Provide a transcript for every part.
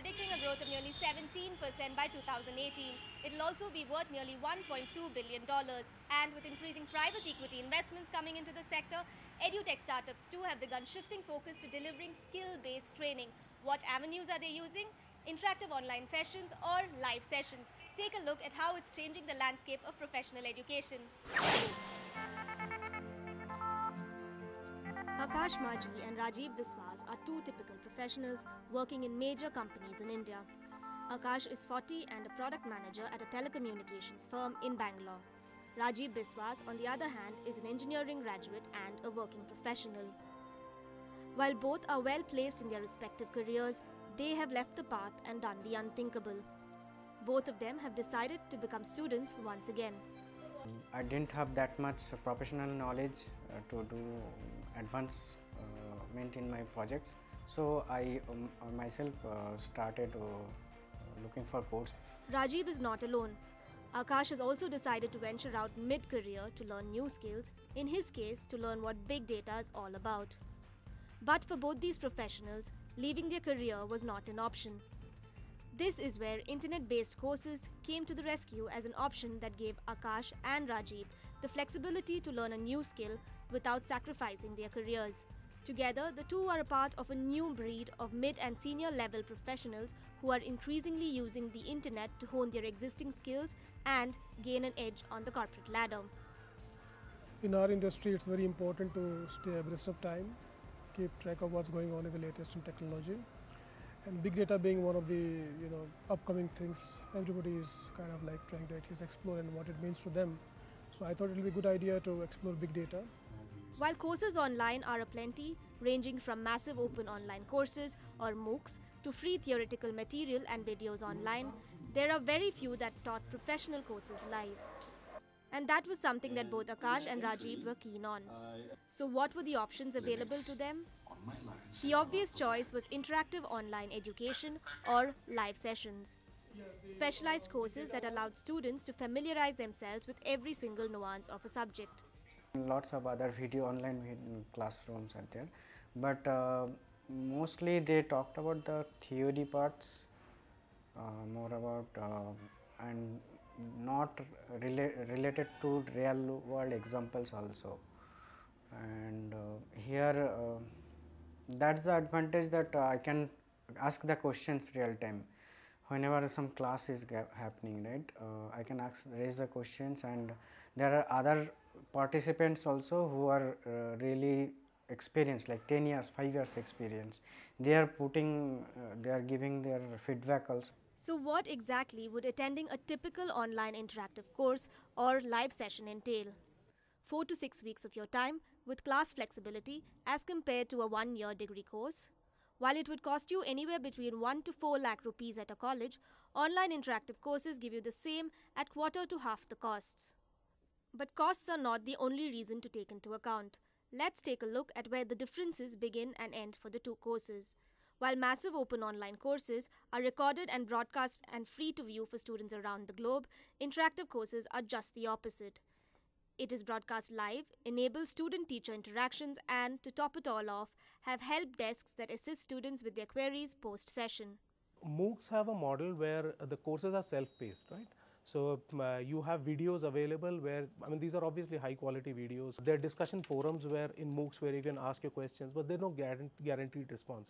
predicting a growth of nearly 17% by 2018. It will also be worth nearly $1.2 billion. And with increasing private equity investments coming into the sector, edutech startups too have begun shifting focus to delivering skill-based training. What avenues are they using? Interactive online sessions or live sessions. Take a look at how it's changing the landscape of professional education. Akash Majhi and Rajiv Biswas are two typical professionals working in major companies in India. Akash is 40 and a product manager at a telecommunications firm in Bangalore. Rajiv Biswas, on the other hand, is an engineering graduate and a working professional. While both are well placed in their respective careers, they have left the path and done the unthinkable. Both of them have decided to become students once again. I didn't have that much professional knowledge to do advancement in my projects, so I myself started looking for courses. Rajiv is not alone. Akash has also decided to venture out mid-career to learn new skills, in his case to learn what big data is all about. But for both these professionals, leaving their career was not an option. This is where internet-based courses came to the rescue as an option that gave Akash and Rajiv the flexibility to learn a new skill without sacrificing their careers. Together, the two are a part of a new breed of mid and senior level professionals who are increasingly using the internet to hone their existing skills and gain an edge on the corporate ladder. In our industry, it's very important to stay abreast of time, keep track of what's going on in the latest in technology. And big data being one of the upcoming things, everybody is kind of like trying to at least explore and what it means to them. So I thought it would be a good idea to explore big data. While courses online are aplenty, ranging from massive open online courses or MOOCs to free theoretical material and videos online, there are very few that taught professional courses live. And that was something that both Akash and Rajiv were keen on. So what were the options available to them? The obvious choice was interactive online education or live sessions. Specialized courses that allowed students to familiarize themselves with every single nuance of a subject. Lots of other online classrooms are there, but mostly they talked about the theory parts, more about and not related to real world examples also. And here that's the advantage that I can ask the questions real time whenever some class is happening, right? I can raise the questions, and there are other participants also who are really experienced, like 10 years, 5 years experience. They are giving their feedback also. So what exactly would attending a typical online interactive course or live session entail? 4 to 6 weeks of your time with class flexibility as compared to a 1-year degree course. While it would cost you anywhere between 1 to 4 lakh rupees at a college, online interactive courses give you the same at quarter to half the costs. But costs are not the only reason to take into account. Let's take a look at where the differences begin and end for the two courses. While massive open online courses are recorded and broadcast and free to view for students around the globe, interactive courses are just the opposite. It is broadcast live, enables student-teacher interactions, and, to top it all off, have help desks that assist students with their queries post-session. MOOCs have a model where the courses are self-paced, right? So you have videos available where, these are obviously high-quality videos. There are discussion forums where in MOOCs where you can ask your questions, but there's no guaranteed response.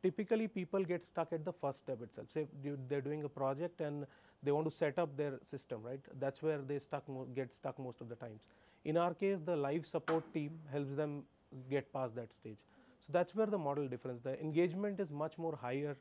Typically, people get stuck at the first step itself. Say they're doing a project and they want to set up their system, right? That's where they get stuck most of the times. In our case, the live support team helps them get past that stage. So that's where the model difference. The engagement is much more higher.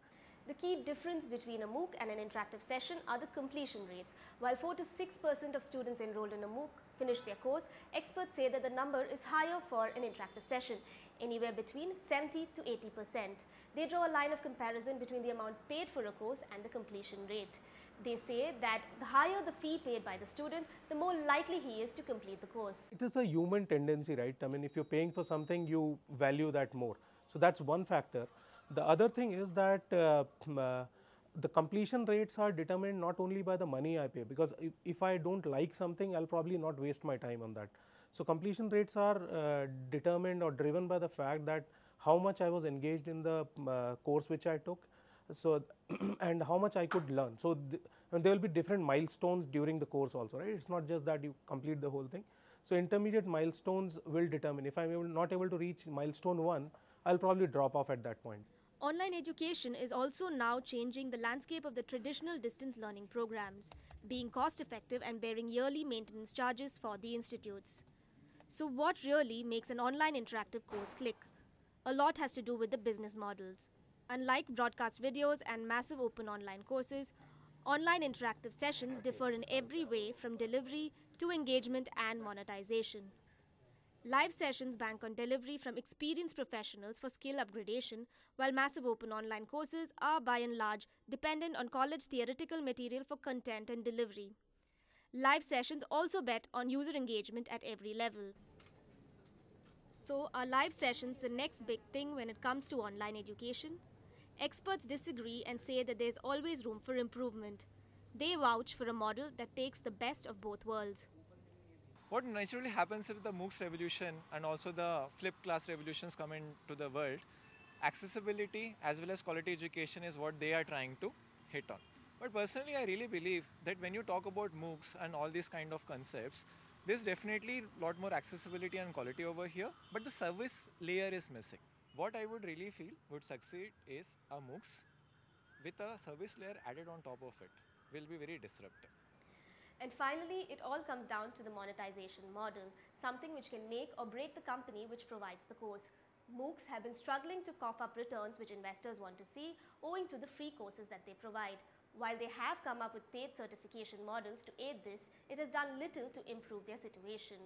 The key difference between a MOOC and an interactive session are the completion rates. While 4 to 6% of students enrolled in a MOOC finish their course, experts say that the number is higher for an interactive session, anywhere between 70 to 80%. They draw a line of comparison between the amount paid for a course and the completion rate. They say that the higher the fee paid by the student, the more likely he is to complete the course. It is a human tendency, right? If you're paying for something, you value that more. So that's one factor. The other thing is that the completion rates are determined not only by the money I pay, because if I don't like something, I'll probably not waste my time on that. So completion rates are determined or driven by the fact that how much I was engaged in the course which I took, So and how much I could learn. So and there will be different milestones during the course also, right? It's not just that you complete the whole thing. So intermediate milestones will determine. If I'm not able to reach milestone 1, I'll probably drop off at that point. Online education is also now changing the landscape of the traditional distance learning programs, being cost effective and bearing yearly maintenance charges for the institutes. So what really makes an online interactive course click? A lot has to do with the business models. Unlike broadcast videos and massive open online courses, online interactive sessions differ in every way from delivery to engagement and monetization. Live sessions bank on delivery from experienced professionals for skill upgradation, while massive open online courses are by and large dependent on college theoretical material for content and delivery. Live sessions also bet on user engagement at every level. So, are live sessions the next big thing when it comes to online education? Experts disagree and say that there's always room for improvement. They vouch for a model that takes the best of both worlds. What naturally happens if the MOOCs revolution and also the flipped class revolutions come into the world, accessibility as well as quality education is what they are trying to hit on. But personally, I really believe that when you talk about MOOCs and all these kind of concepts, there's definitely a lot more accessibility and quality over here, but the service layer is missing. What I would really feel would succeed is a MOOCs with a service layer added on top of it will be very disruptive. And finally, it all comes down to the monetization model, something which can make or break the company which provides the course. MOOCs have been struggling to cough up returns which investors want to see owing to the free courses that they provide. While they have come up with paid certification models to aid this, it has done little to improve their situation.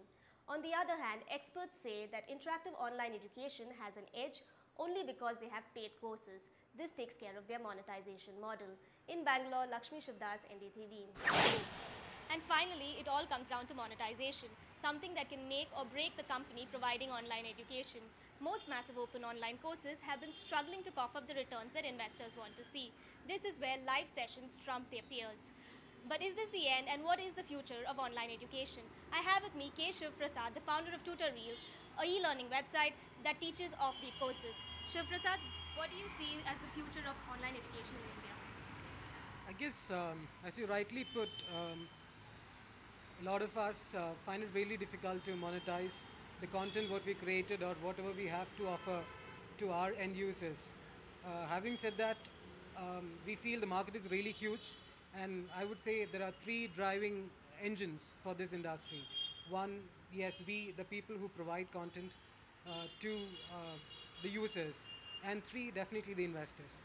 On the other hand, experts say that interactive online education has an edge only because they have paid courses. This takes care of their monetization model. In Bangalore, Lakshmi Shivdas, NDTV. And finally, it all comes down to monetization, something that can make or break the company providing online education. Most massive open online courses have been struggling to cough up the returns that investors want to see. This is where live sessions trump their peers. But is this the end, and what is the future of online education? I have with me K. Shiv Prasad, the founder of Tutor Reels, a e-learning website that teaches offbeat courses. Shiv Prasad, what do you see as the future of online education in India? I guess, as you rightly put, a lot of us find it really difficult to monetize the content what we created or whatever we have to offer to our end users. Having said that, we feel the market is really huge, and I would say there are three driving engines for this industry. One, yes, we, the people who provide content, two, the users, and three, definitely the investors.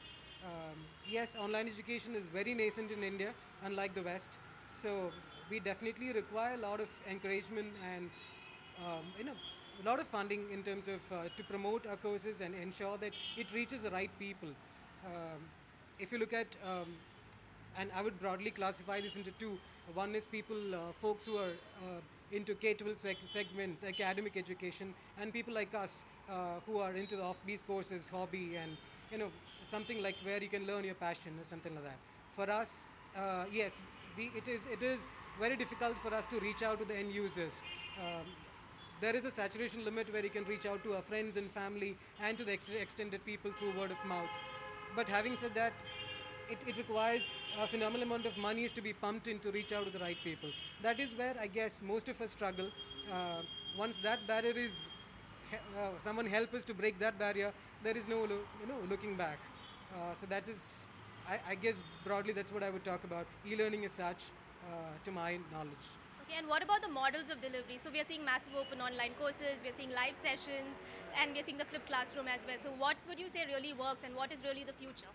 Yes, online education is very nascent in India, unlike the West. So we definitely require a lot of encouragement and a lot of funding in terms of to promote our courses and ensure that it reaches the right people. If you look at and I would broadly classify this into two. One is people, folks who are into K-12 segment, academic education, and people like us who are into the off-beat courses, hobby, and something like where you can learn your passion or something like that. For us, yes, it is very difficult for us to reach out to the end users. There is a saturation limit where you can reach out to our friends and family and to the extended people through word of mouth. But having said that, it requires a phenomenal amount of money is to be pumped in to reach out to the right people. That is where I guess most of us struggle. Once that barrier is, someone help us to break that barrier, there is no looking back. So that is, I guess broadly that's what I would talk about. E-learning as such, to my knowledge. Okay, and what about the models of delivery? So we are seeing massive open online courses, we are seeing live sessions, and we are seeing the flipped classroom as well. So what would you say really works, and what is really the future?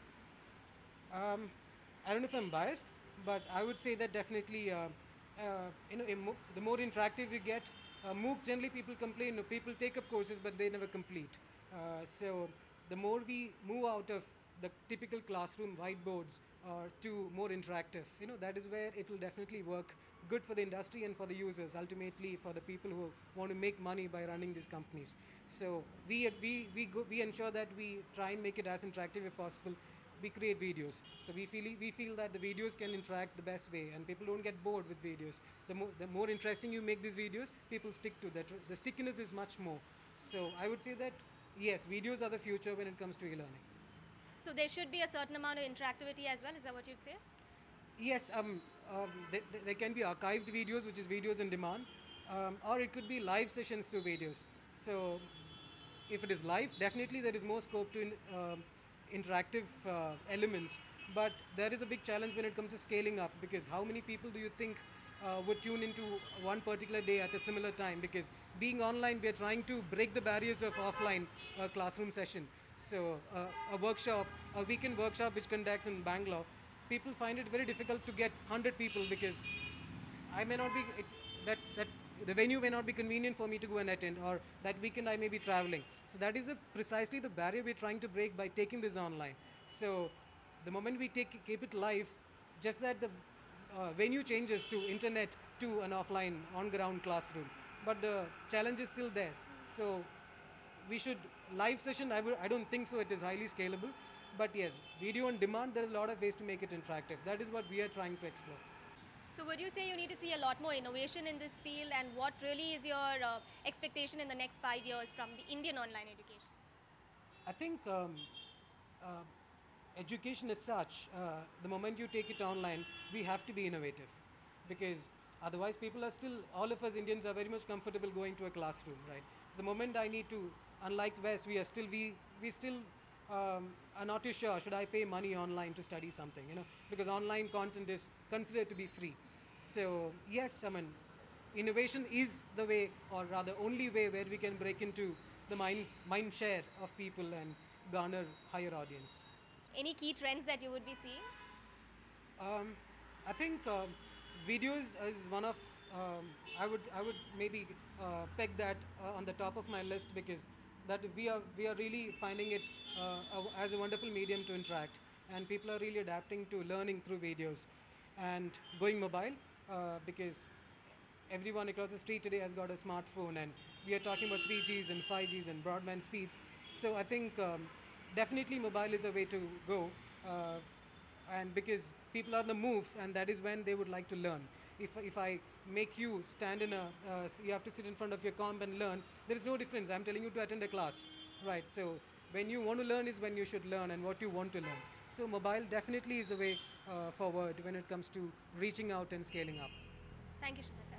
I don't know if I'm biased, but I would say that definitely, the more interactive you get, MOOC generally people complain, people take up courses but they never complete. So the more we move out of the typical classroom whiteboards to more interactive, that is where it will definitely work good for the industry and for the users, ultimately for the people who want to make money by running these companies. So we ensure that we try and make it as interactive as possible. We create videos, so we feel that the videos can interact the best way, and people don't get bored with videos. The more interesting you make these videos, people stick to that. The stickiness is much more. So I would say that yes, videos are the future when it comes to e-learning. So there should be a certain amount of interactivity as well, is that what you'd say? Yes, they can be archived videos, which is videos in demand, or it could be live sessions through videos. So if it is live, definitely there is more scope to interactive elements. But there is a big challenge when it comes to scaling up, because how many people do you think would tune into one particular day at a similar time? Because being online, we are trying to break the barriers of offline classroom session. So a workshop, a weekend workshop which conducts in Bangalore, people find it very difficult to get 100 people, because I may not be that the venue may not be convenient for me to go and attend, or that weekend I may be traveling. So that is precisely the barrier we're trying to break by taking this online. So the moment we keep it live, just that the venue changes to internet to an offline on ground classroom, but the challenge is still there. So we should live session. I don't think so. It is highly scalable, but yes, video on demand. There is a lot of ways to make it interactive. That is what we are trying to explore. So would you say you need to see a lot more innovation in this field, and what really is your expectation in the next 5 years from the Indian online education? I think uh, education is such, the moment you take it online, we have to be innovative, because otherwise people are still, all of us Indians are very much comfortable going to a classroom, right? So the moment I need to, unlike West, we still are not too sure, should I pay money online to study something, because online content is considered to be free. So yes, I mean, innovation is the way, or rather only way, where we can break into the mind share of people and garner higher audience. Any key trends that you would be seeing? Um, I think videos is one of, I would maybe peg that on the top of my list, because that we are really finding it as a wonderful medium to interact, and people are really adapting to learning through videos and going mobile, because everyone across the street today has got a smartphone, and we are talking about 3Gs and 5Gs and broadband speeds. So I think definitely mobile is a way to go, and because people are on the move, and that is when they would like to learn. If I make you stand in a, you have to sit in front of your comp and learn, there is no difference. I'm telling you to attend a class, right? So when you want to learn is when you should learn, and what you want to learn. So mobile definitely is a way forward when it comes to reaching out and scaling up. Thank you, Srinivas.